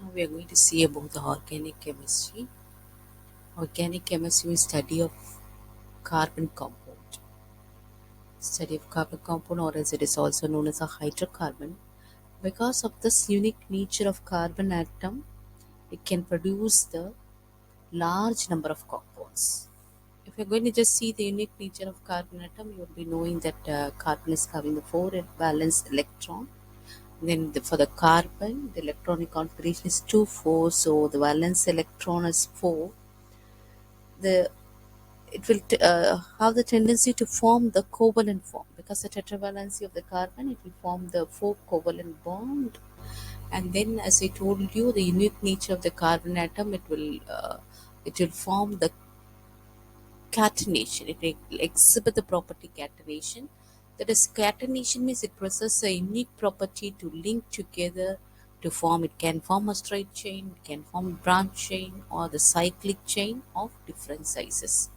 Now we are going to see about the organic chemistry. Organic chemistry is study of carbon compound. Study of carbon compound, or as it is also known as a hydrocarbon. Because of this unique nature of carbon atom, it can produce the large number of compounds. If you're going to just see the unique nature of carbon atom, you will be knowing that carbon is having the four valence electron. Then for the carbon, the electronic configuration is 2 4, so the valence electron is 4. The it will have the tendency to form the covalent form because the tetravalency of the carbon, it will form the 4 covalent bond. And then, as I told you, the unique nature of the carbon atom, it will form the catenation. It will exhibit the property catenation. That is, catenation means it possesses a unique property to link together to form. It can form a straight chain, it can form a branch chain, or the cyclic chain of different sizes.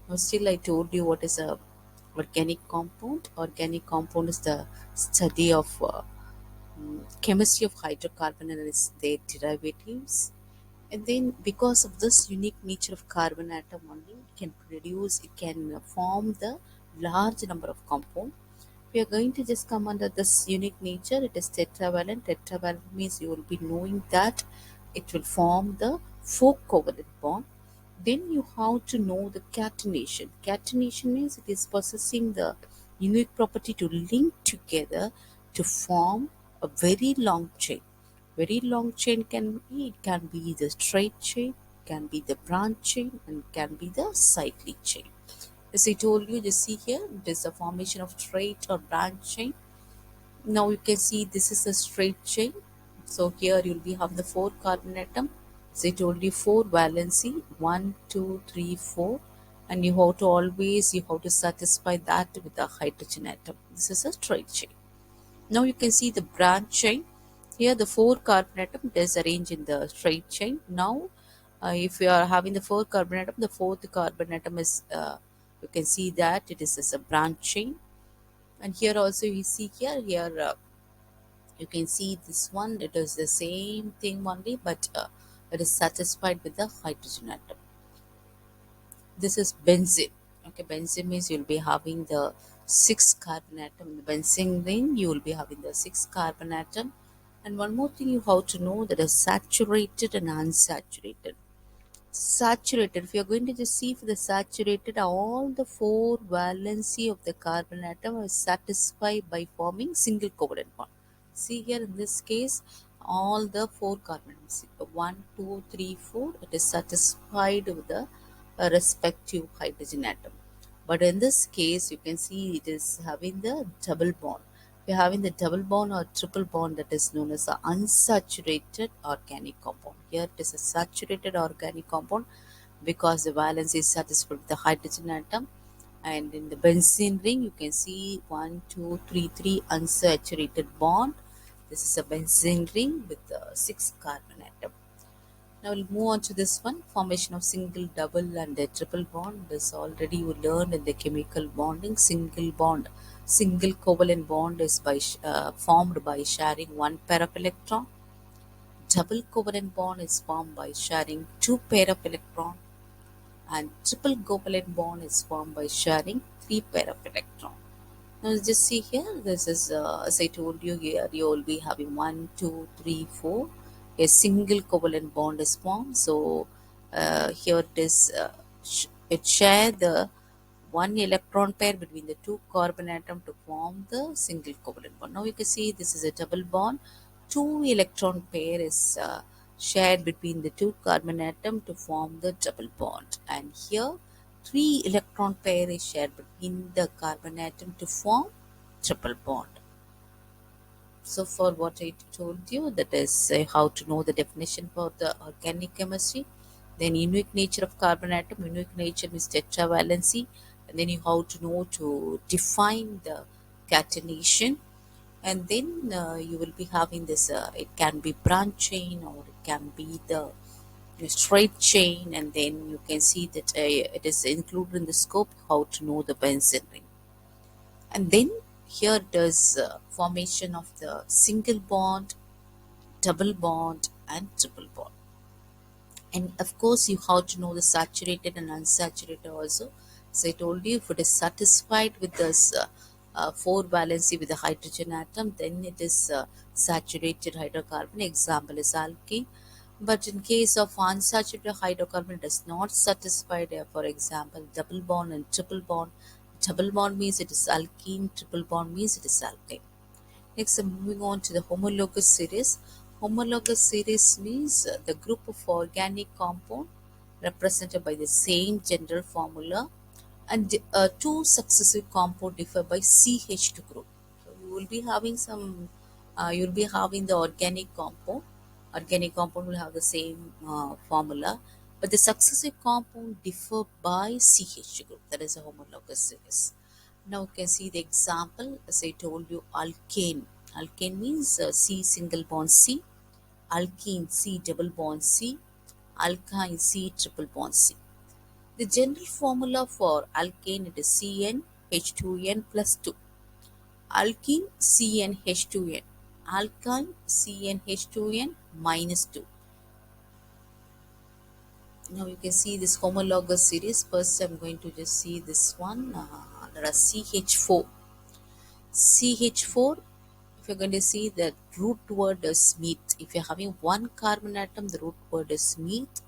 Now, still, I told you what is a organic compound. Organic compound is the study of chemistry of hydrocarbon and their derivatives. And then, because of this unique nature of carbon atom only, it can form the large number of compound. We are going to just come under this unique nature. It is tetravalent. Tetravalent means you will be knowing that it will form the 4 covalent bond. Then you have to know the catenation. Catenation means it is possessing the unique property to link together to form a very long chain. Very long chain can be the straight chain, can be the branch chain, and can be the cyclic chain. As I told you, just see here, it is a formation of straight or branch chain. Now you can see this is a straight chain. So here you'll be have the 4 carbon atom. So I told you 4 valency, 1, 2, 3, 4, and you have to satisfy that with the hydrogen atom. This is a straight chain. Now you can see the branch chain. Here the 4 carbon atom is arranged in the straight chain. Now if you are having the 4 carbon atom, the 4th carbon atom is you can see that it is as a branch chain. And here also you see here you can see this one, it is the same thing only, but it is satisfied with the hydrogen atom. This is benzene. Okay, benzene means you'll be having the 6 carbon atom. In the benzene ring you will be having the 6 carbon atom. And one more thing you have to know, that is saturated and unsaturated. Saturated, if you're going to just see for the saturated, all the 4 valency of the carbon atom is satisfied by forming single covalent bond. See here in this case, all the 4 carbon atoms, 1, 2, 3, 4, it is satisfied with the respective hydrogen atom. But in this case, you can see it is having the double bond. We are having the double bond or triple bond, that is known as the unsaturated organic compound. Here it is a saturated organic compound because the valence is satisfied with the hydrogen atom. And in the benzene ring, you can see 1, 2, 3, 3 unsaturated bond. This is a benzene ring with the 6 carbon atom. Now we'll move on to this one, formation of single, double, and a triple bond. This already you learned in the chemical bonding. Single covalent bond is formed by sharing one pair of electron. Double covalent bond is formed by sharing two pair of electron, and triple covalent bond is formed by sharing three pair of electron. Now just see here, this is as I told you, here you will be having 1, 2, 3, 4. A single covalent bond is formed. So here it is, it share the one electron pair between the two carbon atom to form the single covalent bond. Now you can see this is a double bond. Two electron pair is shared between the two carbon atom to form the double bond, and here 3 electron pair is shared between the carbon atom to form triple bond. So for what I told you, that is how to know the definition for the organic chemistry. Then unique nature of carbon atom. Unique nature means tetravalency. And then you have to know to define the catenation. And then you will be having this, it can be branch chain or it can be the straight chain. And then you can see that it is included in the scope how to know the benzene ring. And then here does formation of the single bond, double bond, and triple bond. And of course, you have to know the saturated and unsaturated also. So I told you, if it is satisfied with this four valency with the hydrogen atom, then it is saturated hydrocarbon. Example is alkene. But in case of unsaturated hydrocarbon, it is not satisfied. For example, double bond and triple bond. Double bond means it is alkene. Triple bond means it is alkane. Next, moving on to the homologous series. Homologous series means the group of organic compound represented by the same general formula, and two successive compound differ by CH2 group. So you will be having you will be having the organic compound. Organic compound will have the same formula, but the successive compound differ by CH2 group. That is a homologous series. Now you can see the example. As I told you, alkane. Alkane means C single bond C, alkene C double bond C, alkyne C triple bond C. The general formula for alkane, it is CnH2n plus 2. Alkene CnH2n. Alkyne CnH2n minus 2. Now you can see this homologous series. First I'm going to just see this one. There are CH4. CH4, if you're going to see the root word is meet. If you're having one carbon atom, the root word is meet.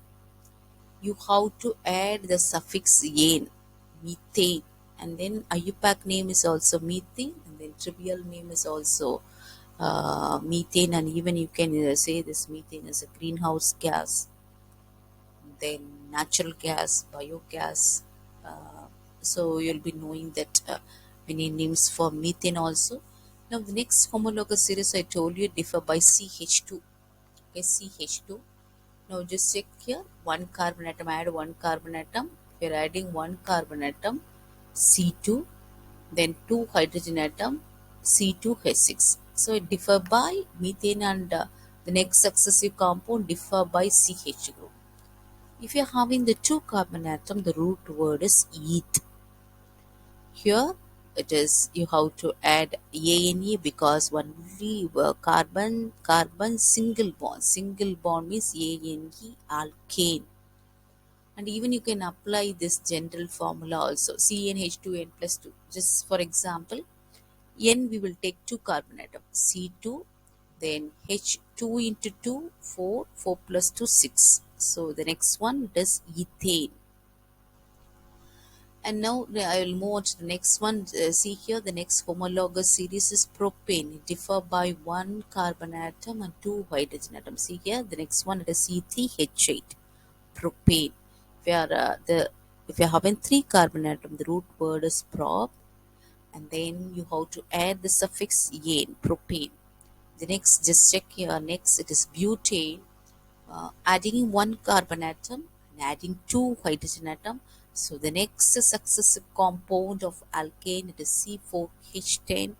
You have to add the suffix ane, methane, and then IUPAC name is also methane, and then trivial name is also methane, and even you can say this methane is a greenhouse gas, then natural gas, biogas. So you'll be knowing that many names for methane also. Now the next homologous series I told you differ by CH2. Okay, CH2. Now just check here, one carbon atom, add one carbon atom. We are adding one carbon atom, C2, then two hydrogen atom, C2H6. So it differ by methane, and the next successive compound differ by CH group. If you are having the two carbon atom, the root word is eth. Here it is, you have to add ane because only carbon single bond means ane, alkane. And even you can apply this general formula also, CnH2n plus 2. Just for example, n we will take two carbon atom, C2, then H2 into 2, 4, 4 plus 2, 6. So the next one is ethane. And now I will move on to the next one. See here, the next homologous series is propane. It differ by one carbon atom and two hydrogen atoms. See here, the next one, it is C3H8, propane. If you are having three carbon atom, the root word is prop, and then you have to add the suffix ane, propane. The next, just check here. Next, it is butane. Adding one carbon atom and adding two hydrogen atom. So the next successive compound of alkane, it is C4H10.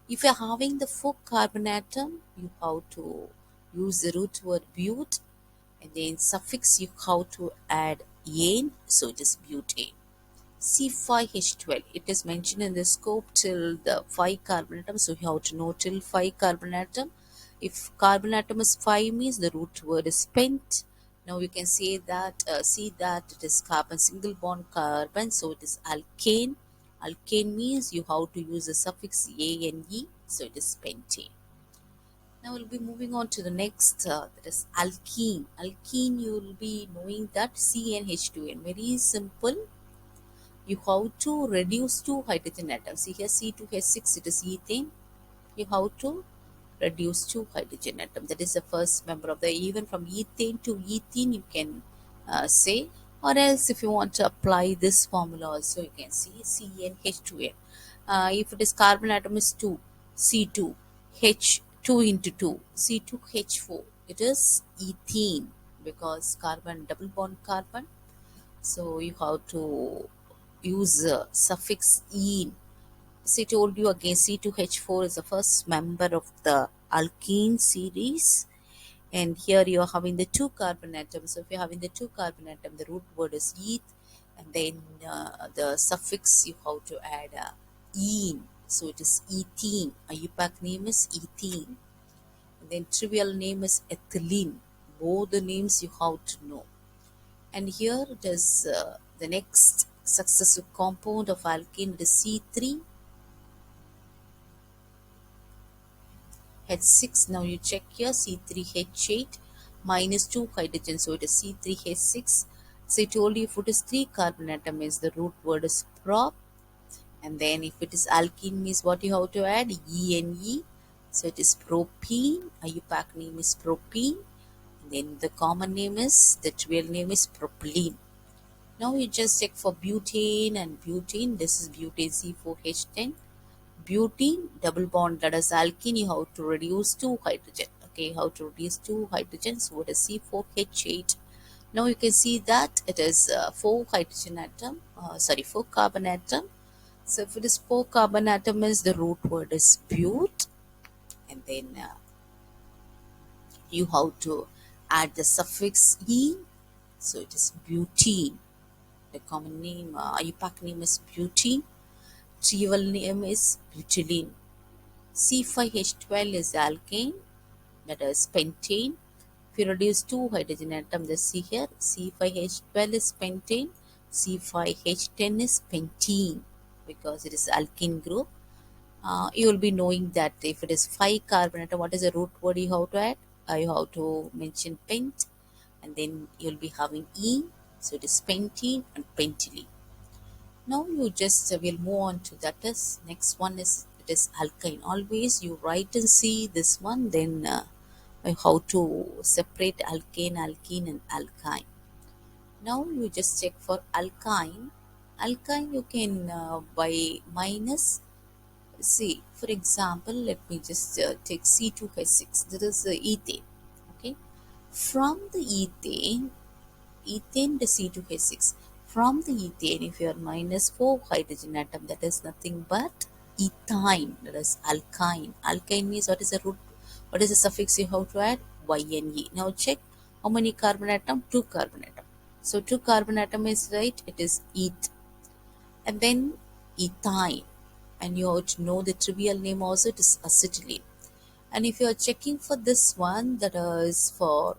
If you are having the four carbon atom, you have to use the root word but, and then suffix you have to add ane, so it is butane. C5H12, it is mentioned in the scope till the 5 carbon atom, so you have to know till 5 carbon atom. If carbon atom is 5 means the root word is pent. Now you can say that, see that it is carbon single bond carbon, so it is alkane. Alkane means you have to use the suffix ane, so it is pentane. Now we'll be moving on to the next, that is alkene. Alkene, you will be knowing that CnH2n, very simple. You have to reduce two hydrogen atoms. See here, C2H6, it is ethane. You have to reduce two hydrogen atoms. That is the first member of the, even from ethane to ethene you can say, or else if you want to apply this formula also, you can see CnH2n. If it is carbon atom is 2, C2, H2 into 2, C2H4, it is ethene because carbon double bond carbon. So you have to use suffix "ene." So I told you again, C2H4 is the first member of the alkene series, and here you are having the two carbon atoms. So if you're having the two carbon atom, the root word is eth, and then the suffix you have to add "ene." So it is ethene. IUPAC name is ethene, and then trivial name is ethylene. Both the names you have to know. And here it is the next successive compound of alkane, it is C3H6. Now you check here, C3H8 minus 2 hydrogen, so it is C3H6. So I told you if it is 3 carbon atom means the root word is prop, and then if it is alkene means what you have to add, ENE. So it is propene, IUPAC name is propene, and then the common name is, the trivial name is propylene. Now you just check for butane and butene. This is butane C4H10. Butene double bond, that is alkene, you have to reduce 2 hydrogen. Okay, how to reduce 2 hydrogen, so it is C4H8. Now you can see that it is 4 hydrogen atom, 4 carbon atom. So if it is 4 carbon atom means the root word is but, and then you have to add the suffix e, so it is butene. The common name, IUPAC name is butene. Trivial name is butylene. C5H12 is alkane, that is pentane. If you reduce 2 hydrogen atom, the C here, C5H12 is pentane, C5H10 is pentene, because it is alkene group. You will be knowing that if it is 5 carbon atom, what is the root word you have to add? You have to mention pent, and then you will be having E, so it is pentene and pentylene. Now you just will move on to that is next one is, it is alkyne. Always you write and see this one, then how to separate alkane, alkene, and alkyne. Now you just check for alkyne. Alkyne you can by minus. See, for example, let me just take C2H6. That is ethane. Okay, from the ethane the C2H6. From the ethane, if you are minus 4 hydrogen atom, that is nothing but ethyne, that is alkyne. Alkyne means what is the root, what is the suffix you have to add? YNE. Now check how many carbon atom? 2 carbon atom. So 2 carbon atom is right, it is eth. And then ethyne. And you have to know the trivial name also, it is acetylene. And if you are checking for this one, that is for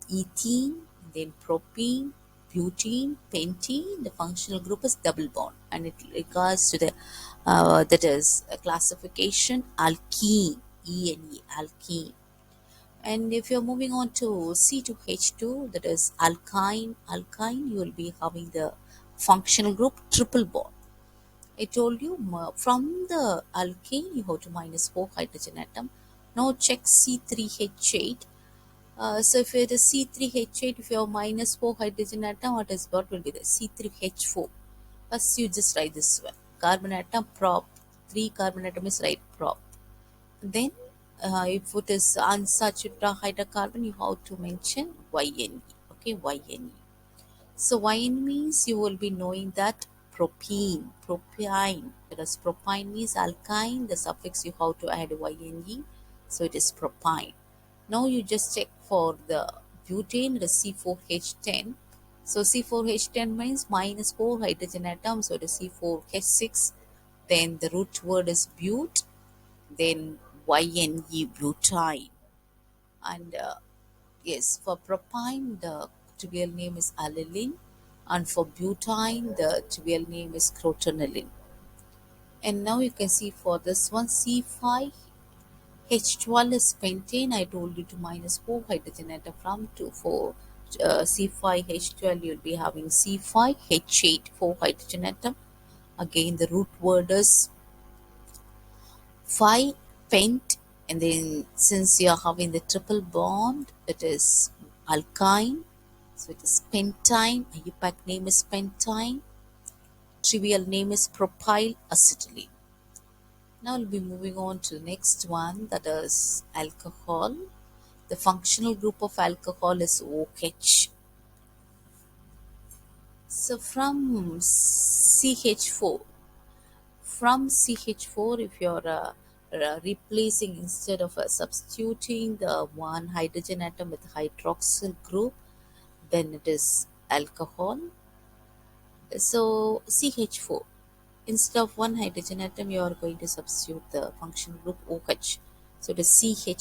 ethene, then propene, butene, pentene, the functional group is double bond, and it regards to the that is a classification alkene, ENE, alkene. And if you're moving on to C2H2, that is alkyne, you will be having the functional group triple bond. I told you from the alkane you have to minus 4 hydrogen atom. Now check C3H8. So if it is C3H8, if you have minus 4 hydrogen atom, what will be the C3H4? First you just write this one. Carbon atom prop. 3 carbon atom is right prop. Then if it is unsaturated hydrocarbon, you have to mention YNE. Okay, YNE. So YN means you will be knowing that propene, propyne. Whereas propyne means alkyne, the suffix you have to add YNE. So it is propyne. Now you just check for the butane, the C4H10. So C4H10 means minus 4 hydrogen atoms, so the C4H6. Then the root word is but, then YNE, butane. And yes, for propyne, the trivial name is aniline, and for butane, the trivial name is crotonylene. And now you can see for this one, C5H12 is pentane. I told you to minus 4 hydrogen atom from 2 for C5H12, you'll be having C5H8, 4 hydrogen atom. Again, the root word is 5 pent, and then since you are having the triple bond, it is alkyne, so it is pentine. IUPAC name is pentine, trivial name is propyl acetylene. Now we'll be moving on to the next one, that is alcohol. The functional group of alcohol is OH. So from CH4, if you're replacing, instead of substituting the one hydrogen atom with hydroxyl group, then it is alcohol. So CH4, instead of one hydrogen atom, you are going to substitute the functional group OH. So it is CH